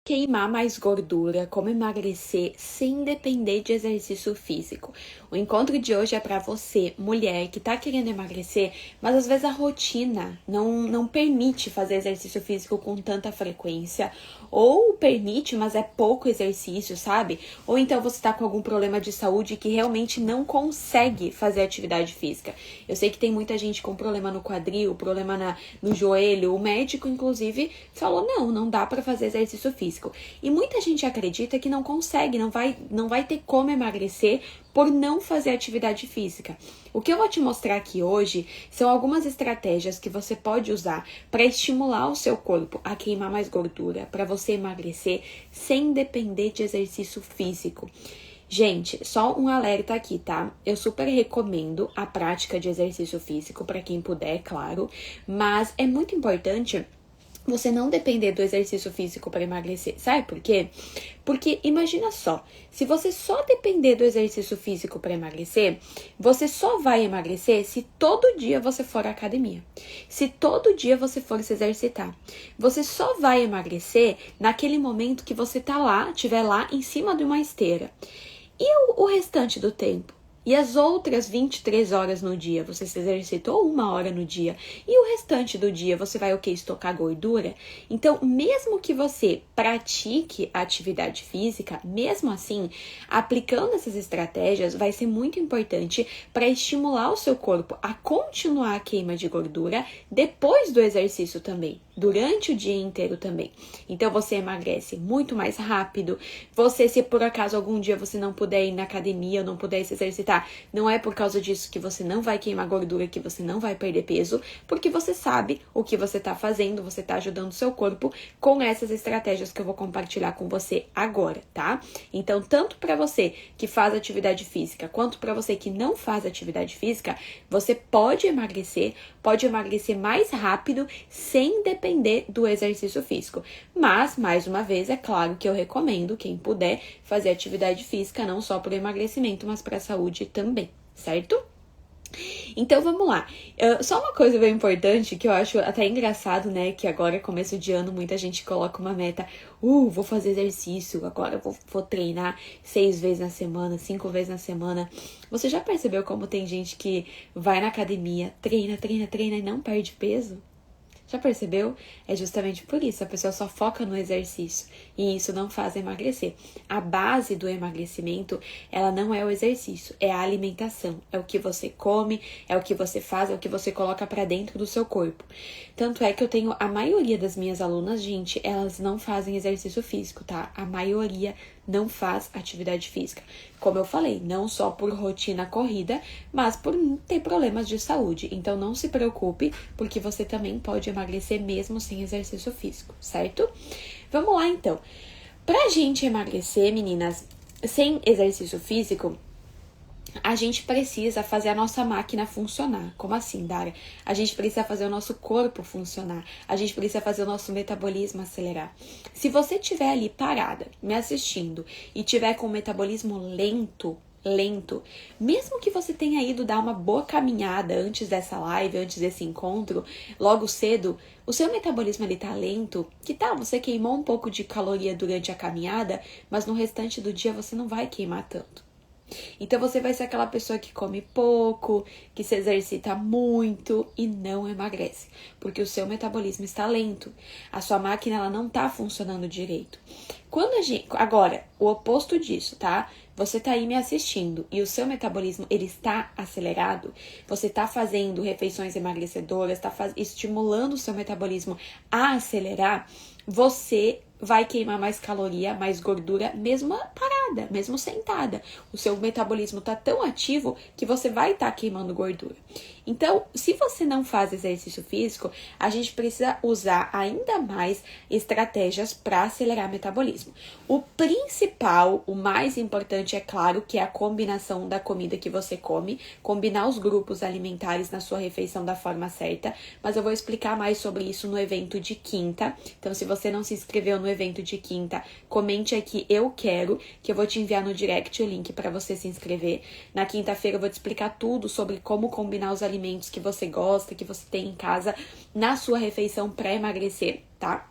Queimar mais gordura, como emagrecer sem depender de exercício físico. O encontro de hoje é para você, mulher, que tá querendo emagrecer, mas às vezes a rotina não permite fazer exercício físico com tanta frequência, ou permite, mas é pouco exercício, sabe? Ou então você tá com algum problema de saúde que realmente não consegue fazer atividade física. Eu sei que tem muita gente com problema no quadril, problema no joelho, o médico inclusive falou, não dá para fazer exercício físico. E muita gente acredita que não consegue, não vai ter como emagrecer por não fazer atividade física. O que eu vou te mostrar aqui hoje são algumas estratégias que você pode usar para estimular o seu corpo a queimar mais gordura, para você emagrecer sem depender de exercício físico. Gente, só um alerta aqui, tá? Eu super recomendo a prática de exercício físico para quem puder, claro, mas é muito importante você não depender do exercício físico para emagrecer. Sabe por quê? Porque imagina só, se você só depender do exercício físico para emagrecer, você só vai emagrecer se todo dia você for à academia. Se todo dia você for se exercitar. Você só vai emagrecer naquele momento que você estiver lá em cima de uma esteira. E o restante do tempo? E as outras 23 horas no dia, você se exercitou 1 hora no dia. E o restante do dia, você vai o quê? Estocar gordura? Então, mesmo que você pratique a atividade física, mesmo assim, aplicando essas estratégias, vai ser muito importante para estimular o seu corpo a continuar a queima de gordura depois do exercício também. Durante o dia inteiro também. Então, você emagrece muito mais rápido. Se por acaso algum dia você não puder ir na academia ou não puder se exercitar, não é por causa disso que você não vai queimar gordura, que você não vai perder peso, porque você sabe o que você tá fazendo, você tá ajudando o seu corpo com essas estratégias que eu vou compartilhar com você agora, tá? Então, tanto para você que faz atividade física, quanto para você que não faz atividade física, você pode emagrecer mais rápido, sem depender do exercício físico. Mas, mais uma vez, é claro que eu recomendo, quem puder, fazer atividade física, não só para o emagrecimento, mas para a saúde também, certo? Então, vamos lá. Só uma coisa bem importante, que eu acho até engraçado, né? Que agora, começo de ano, muita gente coloca uma meta. Vou fazer exercício, agora vou treinar 6 vezes na semana, 5 vezes na semana. Você já percebeu como tem gente que vai na academia, treina e não perde peso? Já percebeu? É justamente por isso, a pessoa só foca no exercício e isso não faz emagrecer. A base do emagrecimento, ela não é o exercício, é a alimentação. É o que você come, é o que você faz, é o que você coloca pra dentro do seu corpo. Tanto é que eu tenho a maioria das minhas alunas, gente, elas não fazem exercício físico, tá? A maioria não faz atividade física. Como eu falei, não só por rotina corrida, mas por ter problemas de saúde. Então não se preocupe, porque você também pode emagrecer mesmo sem exercício físico, certo? Vamos lá então. Pra gente emagrecer, meninas, sem exercício físico, a gente precisa fazer a nossa máquina funcionar. Como assim, Dara? A gente precisa fazer o nosso corpo funcionar. A gente precisa fazer o nosso metabolismo acelerar. Se você estiver ali parada, me assistindo, e tiver com o metabolismo lento, mesmo que você tenha ido dar uma boa caminhada antes dessa live, antes desse encontro, logo cedo, o seu metabolismo ele tá lento, que tal? Você queimou um pouco de caloria durante a caminhada, mas no restante do dia você não vai queimar tanto. Então você vai ser aquela pessoa que come pouco, que se exercita muito e não emagrece, porque o seu metabolismo está lento, a sua máquina ela não tá funcionando direito. Agora, o oposto disso, tá? Você tá aí me assistindo e o seu metabolismo ele está acelerado, você tá fazendo refeições emagrecedoras, tá estimulando o seu metabolismo a acelerar, você vai queimar mais caloria, mais gordura, mesmo parada, mesmo sentada. O seu metabolismo tá tão ativo que você vai estar queimando gordura. Então, se você não faz exercício físico, a gente precisa usar ainda mais estratégias para acelerar o metabolismo. O principal, o mais importante, é claro, que é a combinação da comida que você come, combinar os grupos alimentares na sua refeição da forma certa, mas eu vou explicar mais sobre isso no evento de quinta. Então, se você não se inscreveu no evento de quinta, comente aqui "eu quero", que eu vou te enviar no direct o link para você se inscrever. Na quinta-feira eu vou te explicar tudo sobre como combinar os alimentos que você gosta, que você tem em casa, na sua refeição para emagrecer, tá?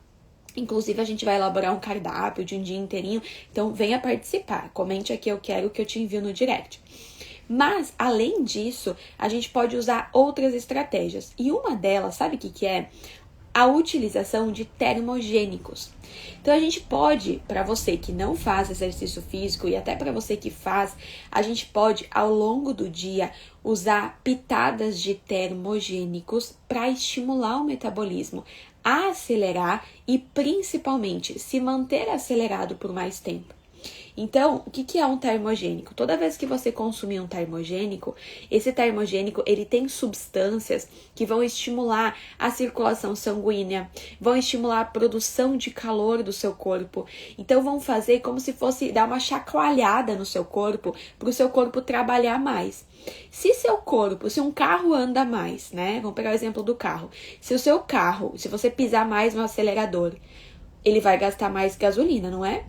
Inclusive, a gente vai elaborar um cardápio de um dia inteirinho. Então, venha participar. Comente aqui, eu quero, que eu te envio no direct. Mas, além disso, a gente pode usar outras estratégias. E uma delas, sabe o que é? A utilização de termogênicos. Então, a gente pode, para você que não faz exercício físico e até para você que faz, a gente pode, ao longo do dia, usar pitadas de termogênicos para estimular o metabolismo, a acelerar e, principalmente, se manter acelerado por mais tempo. Então, o que é um termogênico? Toda vez que você consumir um termogênico, esse termogênico ele tem substâncias que vão estimular a circulação sanguínea, vão estimular a produção de calor do seu corpo. Então, vão fazer como se fosse dar uma chacoalhada no seu corpo, para o seu corpo trabalhar mais. Se um carro anda mais, né? Vamos pegar o exemplo do carro. Se você pisar mais no acelerador, ele vai gastar mais gasolina, não é?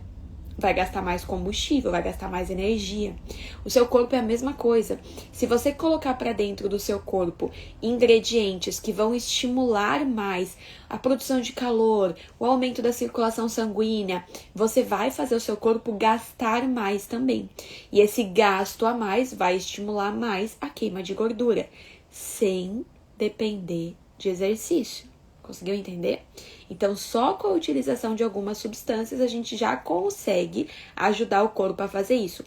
Vai gastar mais combustível, vai gastar mais energia. O seu corpo é a mesma coisa. Se você colocar para dentro do seu corpo ingredientes que vão estimular mais a produção de calor, o aumento da circulação sanguínea, você vai fazer o seu corpo gastar mais também. E esse gasto a mais vai estimular mais a queima de gordura, sem depender de exercício. Conseguiu entender? Então, só com a utilização de algumas substâncias a gente já consegue ajudar o corpo a fazer isso.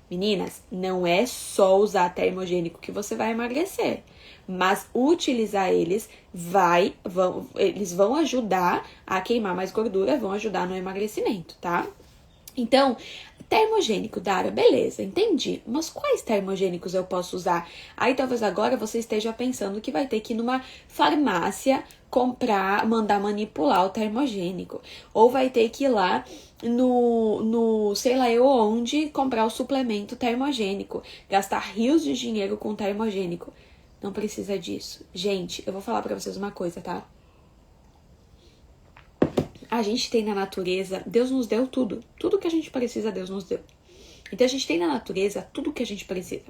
Meninas, não é só usar termogênico que você vai emagrecer, mas utilizar eles vão ajudar a queimar mais gordura, vão ajudar no emagrecimento, tá? Então, termogênico, Dara, beleza, entendi. Mas quais termogênicos eu posso usar? Aí talvez agora você esteja pensando que vai ter que ir numa farmácia comprar, mandar manipular o termogênico. Ou vai ter que ir lá no sei lá eu onde, comprar o suplemento termogênico. Gastar rios de dinheiro com termogênico. Não precisa disso. Gente, eu vou falar pra vocês uma coisa, tá? A gente tem na natureza, Deus nos deu tudo. Tudo que a gente precisa, Deus nos deu. Então, a gente tem na natureza tudo que a gente precisa.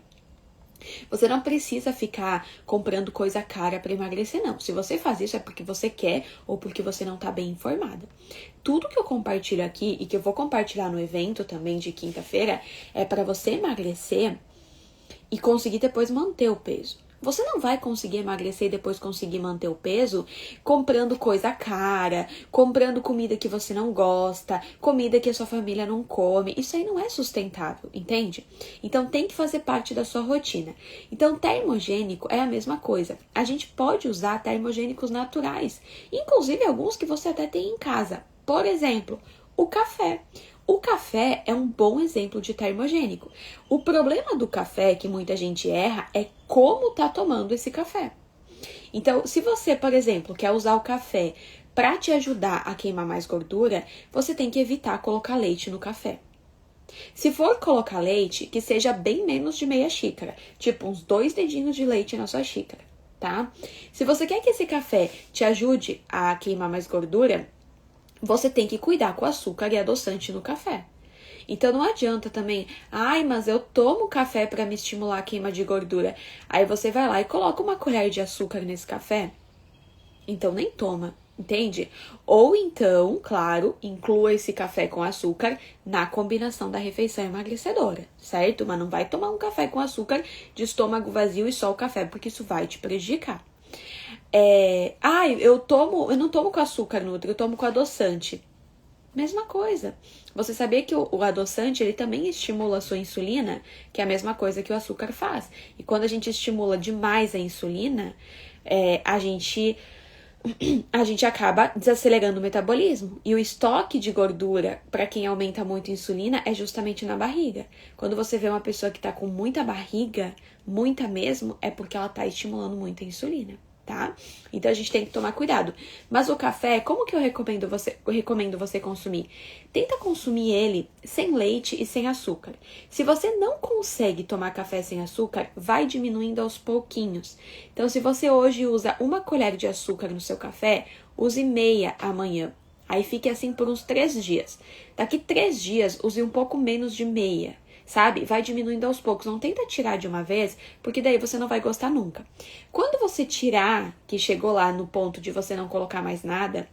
Você não precisa ficar comprando coisa cara para emagrecer, não. Se você faz isso é porque você quer ou porque você não tá bem informada. Tudo que eu compartilho aqui e que eu vou compartilhar no evento também de quinta-feira é para você emagrecer e conseguir depois manter o peso. Você não vai conseguir emagrecer e depois conseguir manter o peso comprando coisa cara, comprando comida que você não gosta, comida que a sua família não come. Isso aí não é sustentável, entende? Então tem que fazer parte da sua rotina. Então termogênico é a mesma coisa. A gente pode usar termogênicos naturais, inclusive alguns que você até tem em casa. Por exemplo, o café. O café é um bom exemplo de termogênico. O problema do café que muita gente erra é como tá tomando esse café. Então, se você, por exemplo, quer usar o café para te ajudar a queimar mais gordura, você tem que evitar colocar leite no café. Se for colocar leite, que seja bem menos de meia xícara, tipo uns 2 dedinhos de leite na sua xícara, tá? Se você quer que esse café te ajude a queimar mais gordura, você tem que cuidar com o açúcar e adoçante no café. Então não adianta também, mas eu tomo café para me estimular a queima de gordura. Aí você vai lá e coloca uma colher de açúcar nesse café. Então nem toma, entende? Ou então, claro, inclua esse café com açúcar na combinação da refeição emagrecedora, certo? Mas não vai tomar um café com açúcar de estômago vazio e só o café, porque isso vai te prejudicar. Eu não tomo com açúcar, Nutri, eu tomo com adoçante. Mesma coisa. Você sabia que o adoçante, ele também estimula a sua insulina, que é a mesma coisa que o açúcar faz. E quando a gente estimula demais a insulina, a gente acaba desacelerando o metabolismo. E o estoque de gordura, para quem aumenta muito a insulina, é justamente na barriga. Quando você vê uma pessoa que tá com muita barriga, muita mesmo, é porque ela tá estimulando muito a insulina. Tá? Então a gente tem que tomar cuidado. Mas o café, como que eu recomendo você consumir? Tenta consumir ele sem leite e sem açúcar. Se você não consegue tomar café sem açúcar, vai diminuindo aos pouquinhos. Então se você hoje usa 1 colher de açúcar no seu café, use meia amanhã. Aí fique assim por uns 3 dias. Daqui 3 dias, use um pouco menos de meia. Sabe? Vai diminuindo aos poucos. Não tenta tirar de uma vez, porque daí você não vai gostar nunca. Quando você tirar, que chegou lá no ponto de você não colocar mais nada,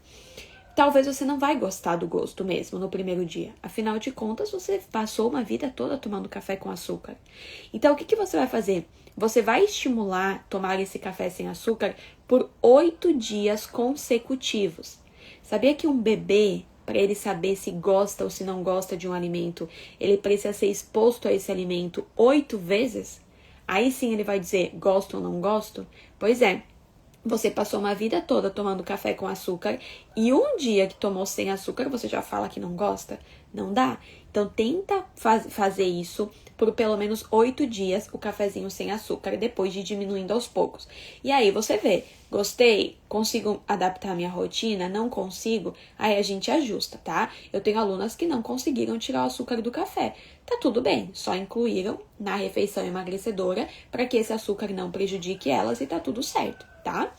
talvez você não vai gostar do gosto mesmo no primeiro dia. Afinal de contas, você passou uma vida toda tomando café com açúcar. Então, o que você vai fazer? Você vai estimular tomar esse café sem açúcar por 8 dias consecutivos. Sabia que um bebê, para ele saber se gosta ou se não gosta de um alimento, ele precisa ser exposto a esse alimento 8 vezes? Aí sim ele vai dizer gosto ou não gosto? Pois é. Você passou uma vida toda tomando café com açúcar e um dia que tomou sem açúcar você já fala que não gosta? Não dá. Então tenta fazer isso por pelo menos 8 dias, o cafezinho sem açúcar, depois de diminuindo aos poucos. E aí você vê, gostei? Consigo adaptar a minha rotina? Não consigo? Aí a gente ajusta, tá? Eu tenho alunas que não conseguiram tirar o açúcar do café. Tá tudo bem, só incluíram na refeição emagrecedora para que esse açúcar não prejudique elas e tá tudo certo, tá?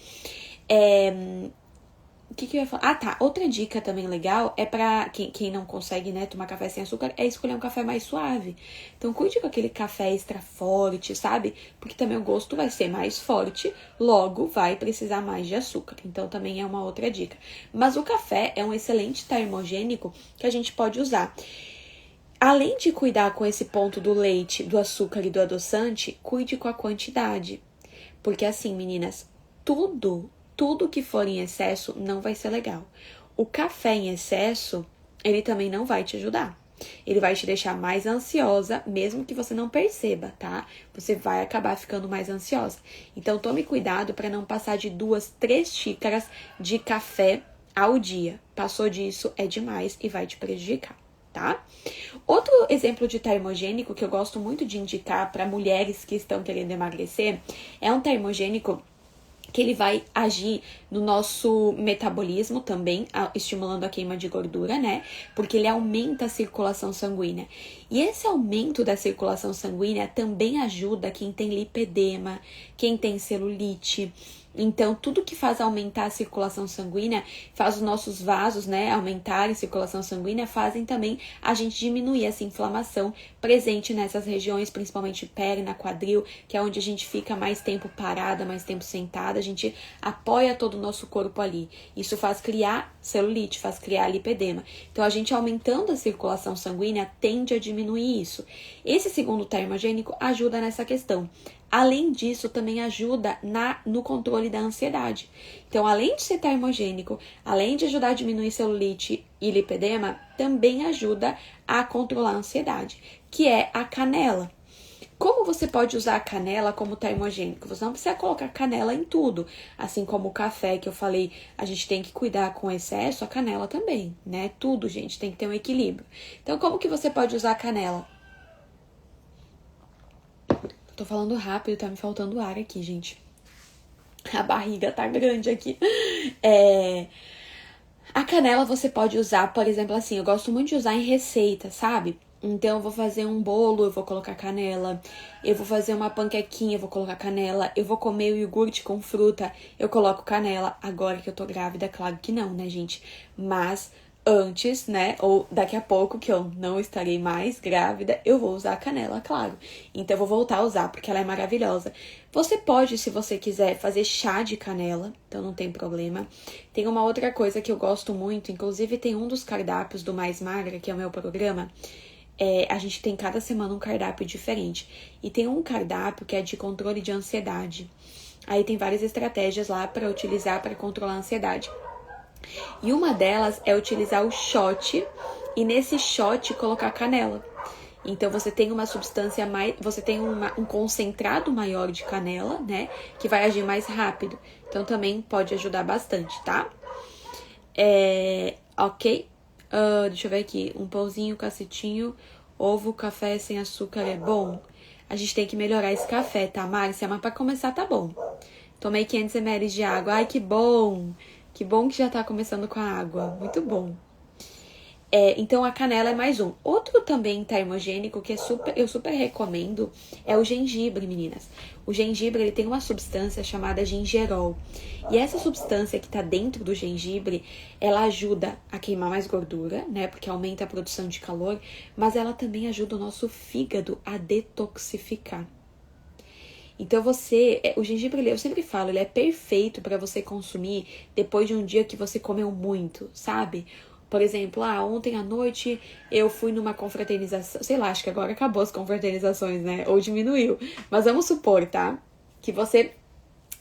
O que eu ia falar? Ah, tá. Outra dica também legal é pra quem não consegue, né, tomar café sem açúcar, é escolher um café mais suave. Então, cuide com aquele café extra forte, sabe? Porque também o gosto vai ser mais forte, logo vai precisar mais de açúcar. Então, também é uma outra dica. Mas o café é um excelente termogênico que a gente pode usar. Além de cuidar com esse ponto do leite, do açúcar e do adoçante, cuide com a quantidade. Porque assim, meninas, tudo que for em excesso não vai ser legal. O café em excesso, ele também não vai te ajudar. Ele vai te deixar mais ansiosa, mesmo que você não perceba, tá? Você vai acabar ficando mais ansiosa. Então, tome cuidado para não passar de 2, 3 xícaras de café ao dia. Passou disso, é demais e vai te prejudicar, tá? Outro exemplo de termogênico que eu gosto muito de indicar para mulheres que estão querendo emagrecer é um termogênico que ele vai agir no nosso metabolismo também, estimulando a queima de gordura, né? Porque ele aumenta a circulação sanguínea. E esse aumento da circulação sanguínea também ajuda quem tem lipedema, quem tem celulite. Então, tudo que faz aumentar a circulação sanguínea, faz os nossos vasos, né, aumentarem a circulação sanguínea, fazem também a gente diminuir essa inflamação presente nessas regiões, principalmente perna, quadril, que é onde a gente fica mais tempo parada, mais tempo sentada, a gente apoia todo o nosso corpo ali. Isso faz criar celulite, faz criar lipedema. Então, a gente aumentando a circulação sanguínea tende a diminuir isso. Esse segundo termogênico ajuda nessa questão. Além disso, também ajuda no controle da ansiedade. Então, além de ser termogênico, além de ajudar a diminuir celulite e lipedema, também ajuda a controlar a ansiedade, que é a canela. Como você pode usar a canela como termogênico? Você não precisa colocar canela em tudo. Assim como o café que eu falei, a gente tem que cuidar com excesso, a canela também, né? Tudo, gente, tem que ter um equilíbrio. Então, como que você pode usar a canela? Tô falando rápido, tá me faltando ar aqui, gente. A barriga tá grande aqui. A canela você pode usar, por exemplo, assim, eu gosto muito de usar em receita, sabe? Então, eu vou fazer um bolo, eu vou colocar canela. Eu vou fazer uma panquequinha, eu vou colocar canela. Eu vou comer o iogurte com fruta, eu coloco canela. Agora que eu tô grávida, claro que não, né, gente? Mas antes, né, ou daqui a pouco que eu não estarei mais grávida, eu vou usar a canela, claro. Então eu vou voltar a usar, porque ela é maravilhosa. Você pode, se você quiser, fazer chá de canela, então não tem problema. Tem uma outra coisa que eu gosto muito, inclusive tem um dos cardápios do Mais Magra, que é o meu programa. A gente tem cada semana um cardápio diferente. E tem um cardápio que é de controle de ansiedade. Aí tem várias estratégias lá para utilizar para controlar a ansiedade. E uma delas é utilizar o shot e nesse shot colocar canela. Então você tem uma substância mais, você tem um concentrado maior de canela, né, que vai agir mais rápido. Então também pode ajudar bastante, tá? Ok? Deixa eu ver aqui, um pãozinho, cacetinho, ovo, café sem açúcar é bom? A gente tem que melhorar esse café, tá, Márcia? Mas pra começar tá bom. Tomei 500 ml de água, ai que bom! Que bom que já tá começando com a água. Muito bom. Então, a canela é mais um. Outro também termogênico que eu super recomendo é o gengibre, meninas. O gengibre, ele tem uma substância chamada gingerol. E essa substância que tá dentro do gengibre, ela ajuda a queimar mais gordura, né? Porque aumenta a produção de calor. Mas ela também ajuda o nosso fígado a detoxificar. Então o gengibre, eu sempre falo, ele é perfeito para você consumir depois de um dia que você comeu muito, sabe? Por exemplo, ontem à noite eu fui numa confraternização, sei lá, acho que agora acabou as confraternizações, né? Ou diminuiu. Mas vamos supor, tá? Que você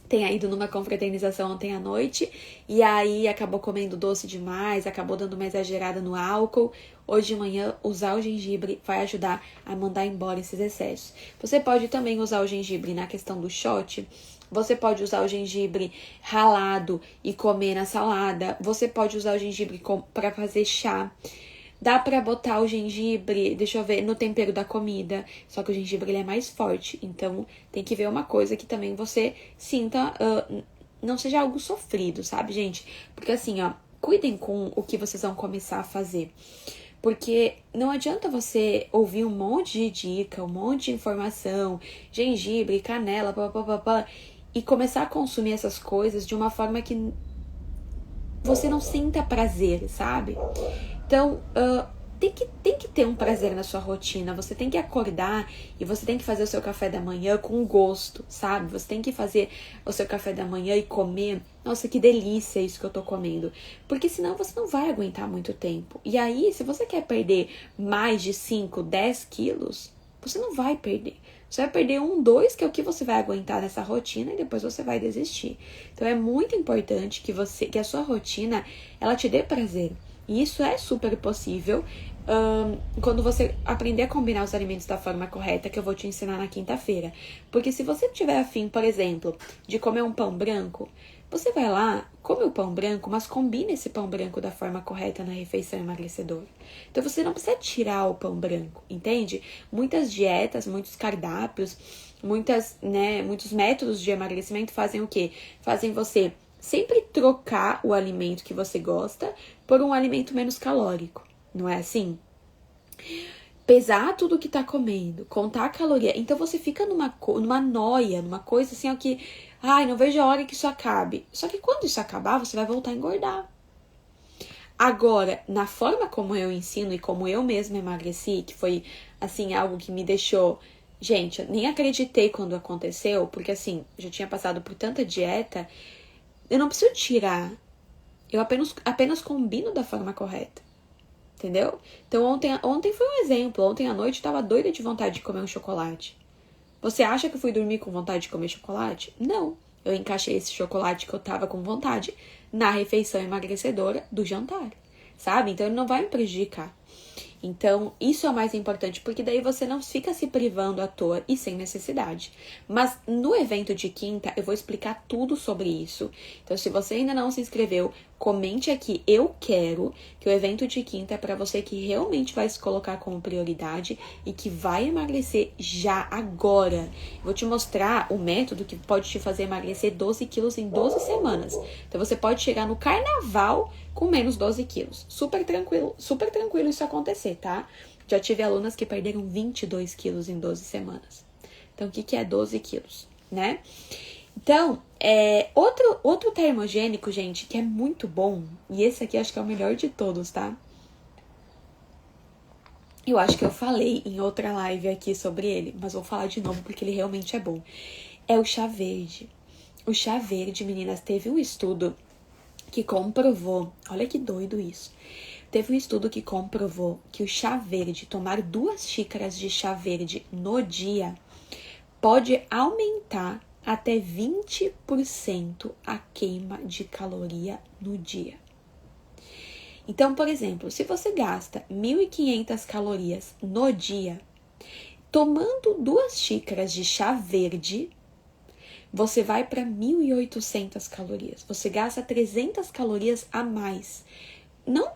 tenha ido numa confraternização ontem à noite e aí acabou comendo doce demais, acabou dando uma exagerada no álcool. Hoje de manhã, usar o gengibre vai ajudar a mandar embora esses excessos. Você pode também usar o gengibre na questão do shot. Você pode usar o gengibre ralado e comer na salada. Você pode usar o gengibre para fazer chá. Dá pra botar o gengibre, deixa eu ver, no tempero da comida. Só que o gengibre ele é mais forte. Então tem que ver uma coisa que também você sinta, não seja algo sofrido, sabe, gente? Porque assim, ó, cuidem com o que vocês vão começar a fazer. Porque não adianta você ouvir um monte de dica, um monte de informação, gengibre, canela, papapá, e começar a consumir essas coisas de uma forma que você não sinta prazer, sabe? Então, tem que ter um prazer na sua rotina. Você tem que acordar e você tem que fazer o seu café da manhã com gosto, sabe? Você tem que fazer o seu café da manhã e comer. Nossa, que delícia isso que eu tô comendo. Porque senão você não vai aguentar muito tempo. E aí, se você quer perder mais de 5, 10 quilos, você não vai perder. Você vai perder 1, 2, que é o que você vai aguentar nessa rotina e depois você vai desistir. Então, é muito importante que a sua rotina, ela te dê prazer. E isso é super possível quando você aprender a combinar os alimentos da forma correta, que eu vou te ensinar na quinta-feira. Porque se você tiver afim, por exemplo, de comer um pão branco, você vai lá, come o pão branco, mas combine esse pão branco da forma correta na refeição emagrecedora. Então você não precisa tirar o pão branco, entende? Muitas dietas, muitos cardápios, muitos métodos de emagrecimento fazem o quê? Fazem você sempre trocar o alimento que você gosta por um alimento menos calórico, não é assim? Pesar tudo que tá comendo, contar a caloria. Então você fica numa noia, numa coisa assim, ó, que, não vejo a hora que isso acabe. Só que quando isso acabar, você vai voltar a engordar. Agora, na forma como eu ensino e como eu mesma emagreci, que foi, assim, algo que me deixou... Gente, eu nem acreditei quando aconteceu, porque, assim, já tinha passado por tanta dieta... Eu não preciso tirar. Eu apenas combino da forma correta. Entendeu? Então, ontem foi um exemplo. Ontem à noite eu tava doida de vontade de comer um chocolate. Você acha que eu fui dormir com vontade de comer chocolate? Não. Eu encaixei esse chocolate que eu tava com vontade na refeição emagrecedora do jantar. Sabe? Então, ele não vai me prejudicar. Então, isso é o mais importante, porque daí você não fica se privando à toa e sem necessidade. Mas no evento de quinta, eu vou explicar tudo sobre isso. Então, se você ainda não se inscreveu, comente aqui, eu quero, que o evento de quinta é para você que realmente vai se colocar como prioridade e que vai emagrecer já agora. Eu vou te mostrar o método que pode te fazer emagrecer 12 quilos em 12 semanas. Então, você pode chegar no carnaval com menos 12 quilos. Super tranquilo isso acontecer, tá? Já tive alunas que perderam 22 quilos em 12 semanas. Então, o que é 12 quilos, né? Então, outro termogênico, gente, que é muito bom, e esse aqui acho que é o melhor de todos, tá? Eu acho que eu falei em outra live aqui sobre ele, mas vou falar de novo porque ele realmente é bom. É o chá verde. O chá verde, meninas, teve um estudo que comprovou, olha que doido isso. Teve um estudo que comprovou que o chá verde, tomar 2 xícaras de chá verde no dia, pode aumentar até 20% a queima de caloria no dia. Então, por exemplo, se você gasta 1.500 calorias no dia, tomando 2 xícaras de chá verde, você vai para 1.800 calorias. Você gasta 300 calorias a mais. Não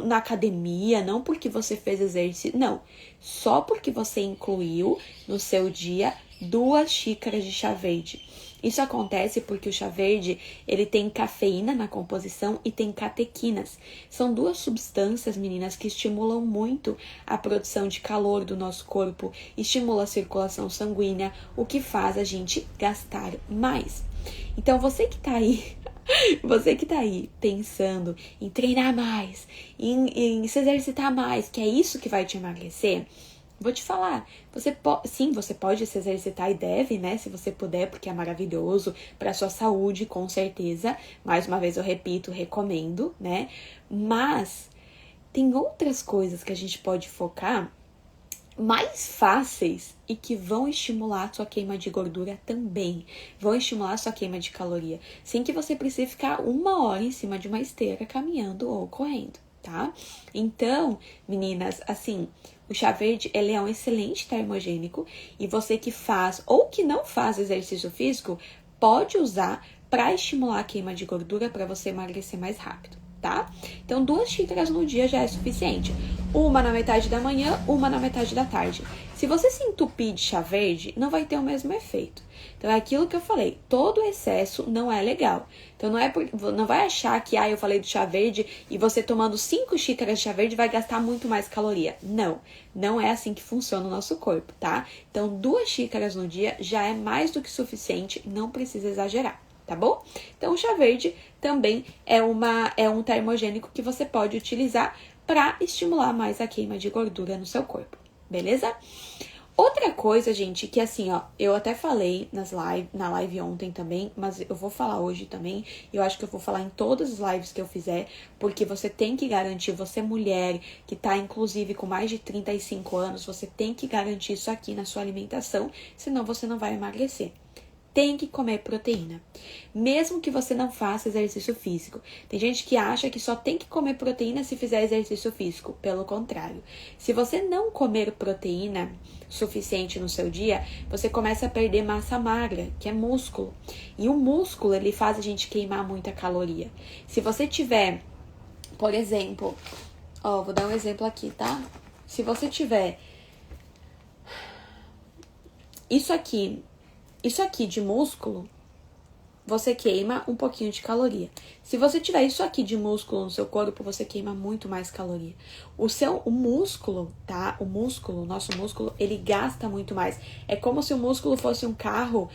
na academia, não porque você fez exercício, não. Só porque você incluiu no seu dia 2 xícaras de chá verde. Isso acontece porque o chá verde, ele tem cafeína na composição e tem catequinas. São 2 substâncias, meninas, que estimulam muito a produção de calor do nosso corpo, estimula a circulação sanguínea, o que faz a gente gastar mais. Então, você que tá aí pensando em treinar mais, em se exercitar mais, que é isso que vai te emagrecer, Vou te falar, sim, você pode se exercitar e deve, né? Se você puder, porque é maravilhoso para sua saúde, com certeza. Mais uma vez eu repito, recomendo, né? Mas tem outras coisas que a gente pode focar mais fáceis e que vão estimular a sua queima de gordura também. Vão estimular a sua queima de caloria, sem que você precise ficar 1 hora em cima de uma esteira caminhando ou correndo, tá? Então, meninas, assim, o chá verde, ele é um excelente termogênico e você que faz ou que não faz exercício físico, pode usar para estimular a queima de gordura para você emagrecer mais rápido, tá? Então, 2 xícaras no dia já é suficiente. Uma na metade da manhã, uma na metade da tarde. Se você se entupir de chá verde, não vai ter o mesmo efeito. Então, é aquilo que eu falei, todo excesso não é legal. Então, não vai achar que, eu falei do chá verde e você tomando 5 xícaras de chá verde vai gastar muito mais caloria. Não, não é assim que funciona o nosso corpo, tá? Então, 2 xícaras no dia já é mais do que suficiente, não precisa exagerar. Tá bom? Então, o chá verde também é um termogênico que você pode utilizar para estimular mais a queima de gordura no seu corpo, beleza? Outra coisa, gente, que assim, ó, eu até falei na live ontem também, mas eu vou falar hoje também, eu acho que eu vou falar em todas as lives que eu fizer, porque você tem que garantir, você mulher, que tá inclusive com mais de 35 anos, você tem que garantir isso aqui na sua alimentação, senão você não vai emagrecer. Tem que comer proteína, mesmo que você não faça exercício físico. Tem gente que acha que só tem que comer proteína se fizer exercício físico. Pelo contrário, se você não comer proteína suficiente no seu dia, você começa a perder massa magra, que é músculo. E o músculo, ele faz a gente queimar muita caloria. Se você tiver, por exemplo, vou dar um exemplo aqui, tá? Se você tiver isso aqui de músculo, você queima um pouquinho de caloria. Se você tiver isso aqui de músculo no seu corpo, você queima muito mais caloria. O músculo, tá? O nosso músculo, ele gasta muito mais. É como se o músculo fosse um carro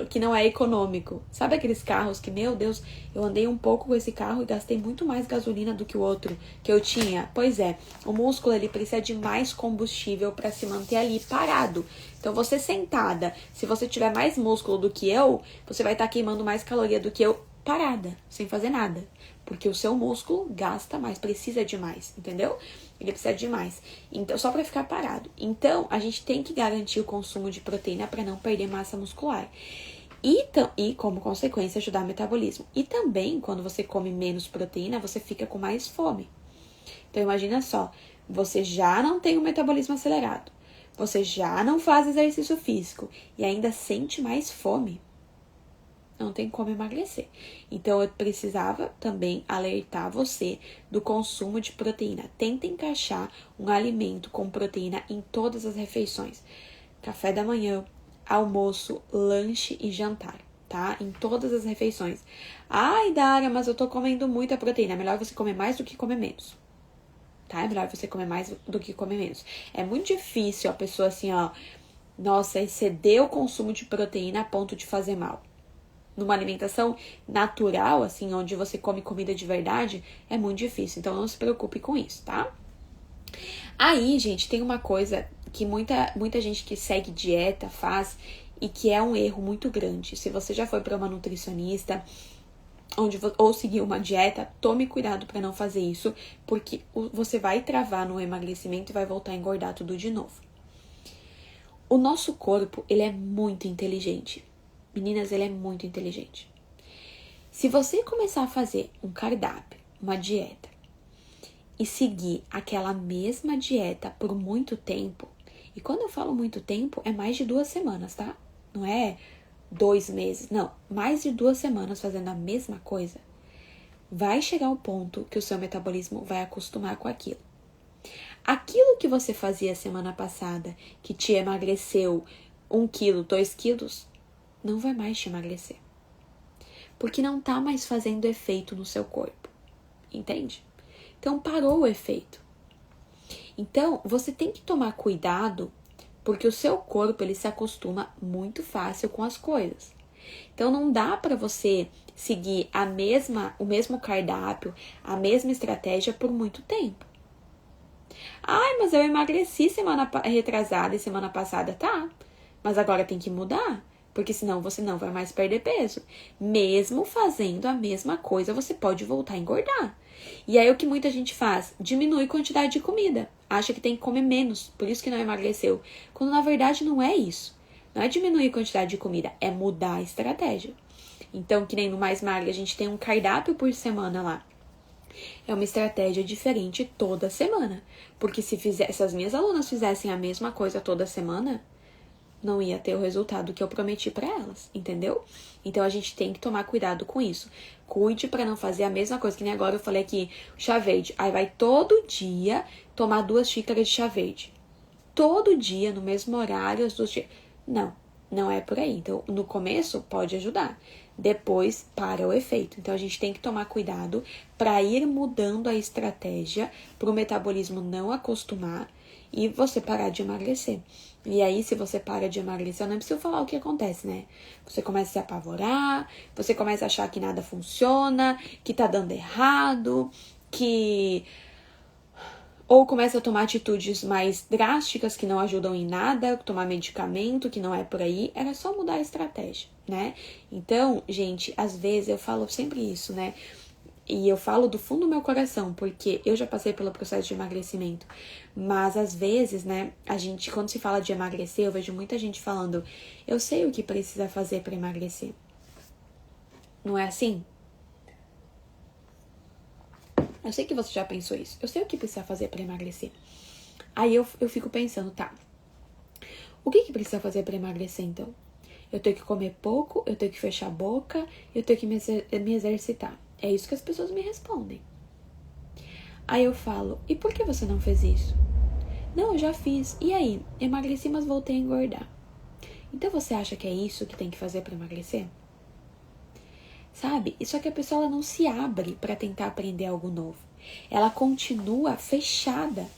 que não é econômico. Sabe aqueles carros que, meu Deus, eu andei um pouco com esse carro e gastei muito mais gasolina do que o outro que eu tinha? Pois é, o músculo, ele precisa de mais combustível para se manter ali parado. Então, você sentada, se você tiver mais músculo do que eu, você vai estar queimando mais caloria do que eu parada, sem fazer nada. Porque o seu músculo gasta mais, precisa de mais, entendeu? Ele precisa de mais. Então, só para ficar parado. Então, a gente tem que garantir o consumo de proteína para não perder massa muscular. E, como consequência, ajudar o metabolismo. E também, quando você come menos proteína, você fica com mais fome. Então, imagina só, você já não tem o metabolismo acelerado. Você já não faz exercício físico e ainda sente mais fome. Não tem como emagrecer. Então, eu precisava também alertar você do consumo de proteína. Tenta encaixar um alimento com proteína em todas as refeições. Café da manhã, almoço, lanche e jantar, tá? Em todas as refeições. Ai, Dara, mas eu tô comendo muita proteína. É melhor você comer mais do que comer menos. Tá? É melhor você comer mais do que comer menos. É muito difícil a pessoa assim, nossa, exceder o consumo de proteína a ponto de fazer mal. Numa alimentação natural, assim, onde você come comida de verdade, é muito difícil. Então, não se preocupe com isso, tá? Aí, gente, tem uma coisa que muita gente que segue dieta faz e que é um erro muito grande. Se você já foi para uma nutricionista ou seguir uma dieta, tome cuidado para não fazer isso, porque você vai travar no emagrecimento e vai voltar a engordar tudo de novo. O nosso corpo, ele é muito inteligente. Meninas, ele é muito inteligente. Se você começar a fazer um cardápio, uma dieta, e seguir aquela mesma dieta por muito tempo, e quando eu falo muito tempo, é mais de 2 semanas, tá? Não é 2 meses, não. Mais de 2 semanas fazendo a mesma coisa, vai chegar um ponto que o seu metabolismo vai acostumar com aquilo. Aquilo que você fazia semana passada, que te emagreceu 1 quilo, 2 quilos, não vai mais te emagrecer. Porque não tá mais fazendo efeito no seu corpo. Entende? Então, parou o efeito. Então, você tem que tomar cuidado, porque o seu corpo, ele se acostuma muito fácil com as coisas. Então, não dá para você seguir o mesmo cardápio, a mesma estratégia por muito tempo. Ai, mas eu emagreci semana retrasada e semana passada. Tá, mas agora tem que mudar. Porque senão você não vai mais perder peso. Mesmo fazendo a mesma coisa, você pode voltar a engordar. E aí o que muita gente faz? Diminui a quantidade de comida. Acha que tem que comer menos, por isso que não emagreceu. Quando na verdade não é isso. Não é diminuir a quantidade de comida, é mudar a estratégia. Então, que nem no Mais Magra, a gente tem um cardápio por semana lá. É uma estratégia diferente toda semana. Porque se as minhas alunas fizessem a mesma coisa toda semana, não ia ter o resultado que eu prometi para elas, entendeu? Então a gente tem que tomar cuidado com isso. Cuide para não fazer a mesma coisa que nem agora eu falei aqui, chá verde. Aí vai todo dia tomar 2 xícaras de chá verde. Todo dia, no mesmo horário, as 2 xícaras. Não, não é por aí. Então, no começo pode ajudar. Depois, para o efeito. Então, a gente tem que tomar cuidado para ir mudando a estratégia para o metabolismo não acostumar e você parar de emagrecer. E aí, se você para de emagrecer, eu não preciso falar o que acontece, né? Você começa a se apavorar, você começa a achar que nada funciona, que tá dando errado, que... Ou começa a tomar atitudes mais drásticas que não ajudam em nada, tomar medicamento que não é por aí. Era só mudar a estratégia, né? Então, gente, às vezes eu falo sempre isso, né? E eu falo do fundo do meu coração, porque eu já passei pelo processo de emagrecimento. Mas às vezes, né, a gente, quando se fala de emagrecer, eu vejo muita gente falando, eu sei o que precisa fazer para emagrecer. Não é assim? Eu sei que você já pensou isso. Eu sei o que precisa fazer para emagrecer. Aí eu fico pensando, tá, o que precisa fazer para emagrecer então? Eu tenho que comer pouco, eu tenho que fechar a boca, eu tenho que me exercitar. É isso que as pessoas me respondem. Aí eu falo, e por que você não fez isso? Não, eu já fiz. E aí? Emagreci, mas voltei a engordar. Então você acha que é isso que tem que fazer para emagrecer? Sabe? Só que a pessoa ela não se abre para tentar aprender algo novo. Ela continua fechada.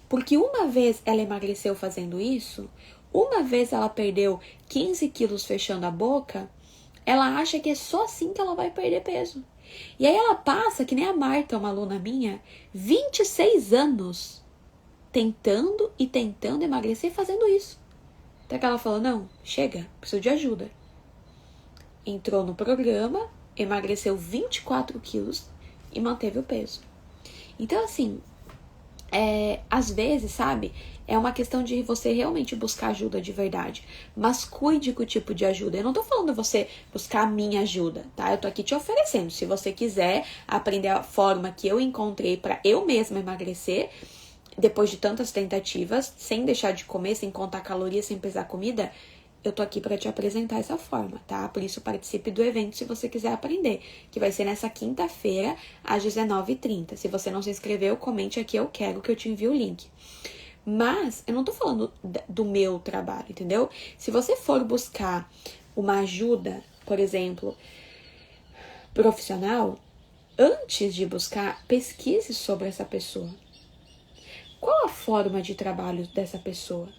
Porque uma vez ela emagreceu fazendo isso, uma vez ela perdeu 15 quilos fechando a boca, ela acha que é só assim que ela vai perder peso. E aí ela passa, que nem a Marta, uma aluna minha, 26 anos tentando e tentando emagrecer fazendo isso. Até que ela falou, não, chega, preciso de ajuda. Entrou no programa, emagreceu 24 quilos e manteve o peso. Então, assim, às vezes, sabe, é uma questão de você realmente buscar ajuda de verdade. Mas cuide com o tipo de ajuda. Eu não tô falando você buscar a minha ajuda, tá? Eu tô aqui te oferecendo. Se você quiser aprender a forma que eu encontrei pra eu mesma emagrecer, depois de tantas tentativas, sem deixar de comer, sem contar calorias, sem pesar comida, eu tô aqui para te apresentar essa forma, tá? Por isso participe do evento se você quiser aprender, que vai ser nessa quinta-feira, às 19h30. Se você não se inscreveu, comente aqui, eu quero que eu te envie o link. Mas eu não tô falando do meu trabalho, entendeu? Se você for buscar uma ajuda, por exemplo, profissional, antes de buscar, pesquise sobre essa pessoa. Qual a forma de trabalho dessa pessoa?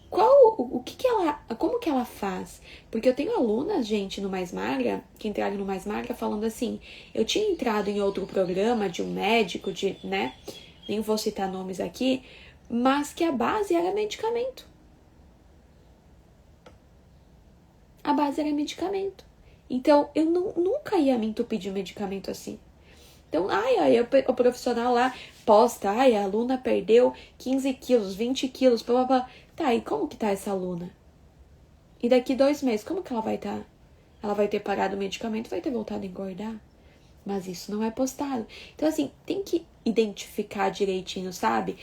Como que ela faz? Porque eu tenho alunas, gente, no Mais Magra, que entraram no Mais Magra falando assim, eu tinha entrado em outro programa de um médico, né? Nem vou citar nomes aqui, mas que a base era medicamento. A base era medicamento. Então, eu nunca ia me entupir de medicamento assim. Então, o profissional lá posta, a aluna perdeu 15 quilos, 20 quilos, blá, blá, blá. Tá, e como que tá essa aluna? E daqui 2 meses, como que ela vai estar? Ela vai ter parado o medicamento, vai ter voltado a engordar? Mas isso não é postado. Então, assim, tem que identificar direitinho, sabe?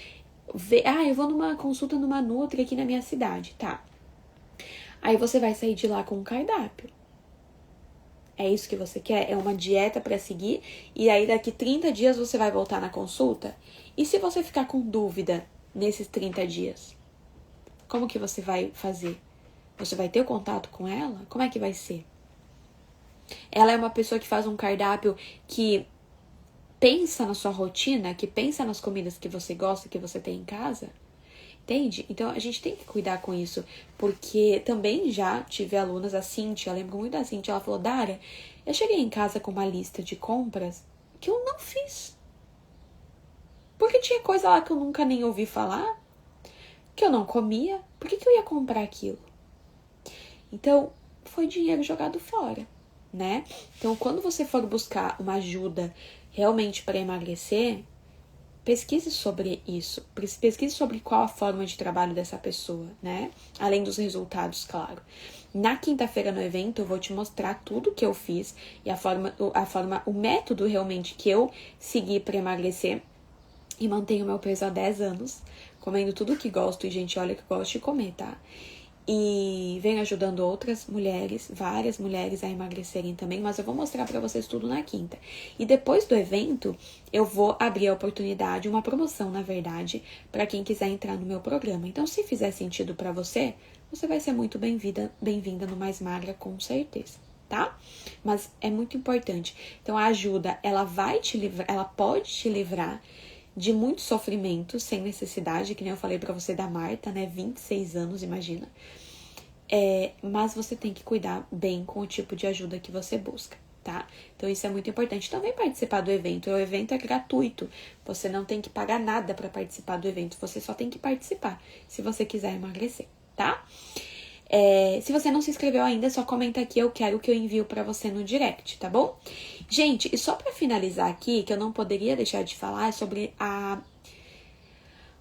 Ver, eu vou numa consulta numa Nutri aqui na minha cidade, tá? Aí você vai sair de lá com um cardápio. É isso que você quer? É uma dieta para seguir e aí daqui 30 dias você vai voltar na consulta? E se você ficar com dúvida nesses 30 dias? Como que você vai fazer? Você vai ter o contato com ela? Como é que vai ser? Ela é uma pessoa que faz um cardápio que pensa na sua rotina, que pensa nas comidas que você gosta, que você tem em casa? Entende? Então, a gente tem que cuidar com isso, porque também já tive alunas, a Cíntia, eu lembro muito da Cíntia, ela falou, Dara, eu cheguei em casa com uma lista de compras que eu não fiz. Porque tinha coisa lá que eu nunca nem ouvi falar, que eu não comia. Por que eu ia comprar aquilo? Então, foi dinheiro jogado fora, né? Então, quando você for buscar uma ajuda realmente para emagrecer, pesquise sobre isso. Pesquise sobre qual a forma de trabalho dessa pessoa, né? Além dos resultados, claro. Na quinta-feira no evento, eu vou te mostrar tudo que eu fiz e o método realmente que eu segui para emagrecer e mantenho meu peso há 10 anos, comendo tudo que gosto. E, gente, olha que eu gosto de comer, tá? E venho ajudando outras mulheres, várias mulheres a emagrecerem também, mas eu vou mostrar pra vocês tudo na quinta. E depois do evento, eu vou abrir a oportunidade, uma promoção, na verdade, pra quem quiser entrar no meu programa. Então, se fizer sentido pra você, você vai ser muito bem-vinda no Mais Magra, com certeza, tá? Mas é muito importante. Então, a ajuda, ela vai te livrar, ela pode te livrar de muito sofrimento, sem necessidade, que nem eu falei pra você da Marta, né? 26 anos, imagina. Mas você tem que cuidar bem com o tipo de ajuda que você busca, tá? Então isso é muito importante. Também participar do evento. O evento é gratuito. Você não tem que pagar nada pra participar do evento. Você só tem que participar, se você quiser emagrecer, tá? Se você não se inscreveu ainda, é só comenta aqui, eu quero que eu envio pra você no direct, tá bom? Gente, e só pra finalizar aqui, que eu não poderia deixar de falar sobre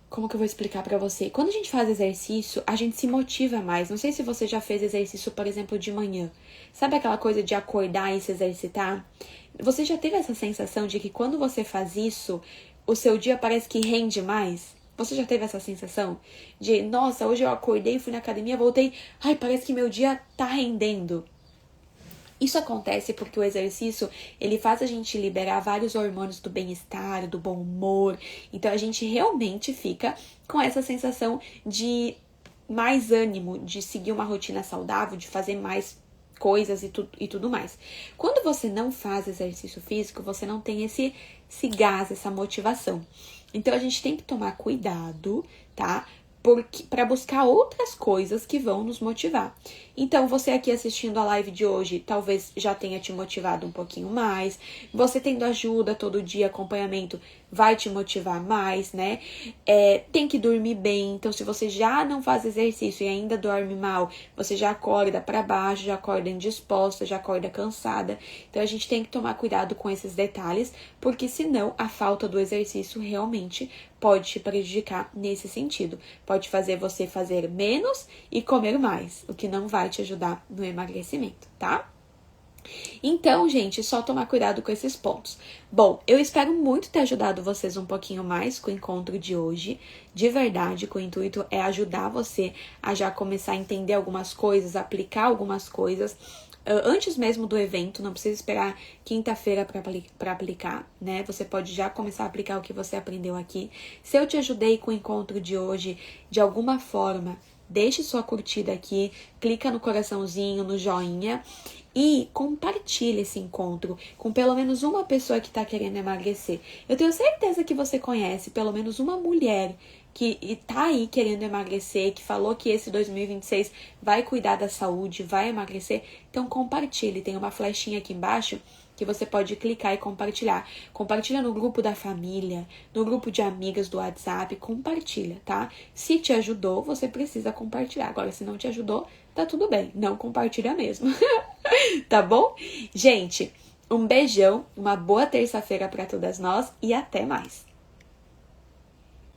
como que eu vou explicar pra você? Quando a gente faz exercício, a gente se motiva mais. Não sei se você já fez exercício, por exemplo, de manhã. Sabe aquela coisa de acordar e se exercitar? Você já teve essa sensação de que quando você faz isso, o seu dia parece que rende mais? Você já teve essa sensação de, nossa, hoje eu acordei, fui na academia, voltei, ai, parece que meu dia tá rendendo. Isso acontece porque o exercício, ele faz a gente liberar vários hormônios do bem-estar, do bom humor. Então, a gente realmente fica com essa sensação de mais ânimo, de seguir uma rotina saudável, de fazer mais coisas e tudo mais. Quando você não faz exercício físico, você não tem esse gás, essa motivação. Então, a gente tem que tomar cuidado, tá? Para buscar outras coisas que vão nos motivar. Então, você aqui assistindo a live de hoje, talvez já tenha te motivado um pouquinho mais. Você tendo ajuda todo dia, acompanhamento, vai te motivar mais, né? Tem que dormir bem. Então, se você já não faz exercício e ainda dorme mal, você já acorda para baixo, já acorda indisposta, já acorda cansada. Então, a gente tem que tomar cuidado com esses detalhes, porque senão a falta do exercício realmente pode te prejudicar nesse sentido. Pode fazer você fazer menos e comer mais, o que não vai te ajudar no emagrecimento, tá? Então, gente, só tomar cuidado com esses pontos. Bom, eu espero muito ter ajudado vocês um pouquinho mais com o encontro de hoje. De verdade, que o intuito é ajudar você a já começar a entender algumas coisas, aplicar algumas coisas. Antes mesmo do evento, não precisa esperar quinta-feira para aplicar, né? Você pode já começar a aplicar o que você aprendeu aqui. Se eu te ajudei com o encontro de hoje, de alguma forma, deixe sua curtida aqui, clica no coraçãozinho, no joinha e compartilhe esse encontro com pelo menos uma pessoa que está querendo emagrecer. Eu tenho certeza que você conhece pelo menos uma mulher que tá aí querendo emagrecer, que falou que esse 2026 vai cuidar da saúde, vai emagrecer. Então compartilhe, tem uma flechinha aqui embaixo que você pode clicar e compartilhar. Compartilha no grupo da família, no grupo de amigas do WhatsApp, compartilha, tá? Se te ajudou, você precisa compartilhar. Agora, se não te ajudou, tá tudo bem, não compartilha mesmo. Tá bom? Gente, um beijão, uma boa terça-feira para todas nós e até mais.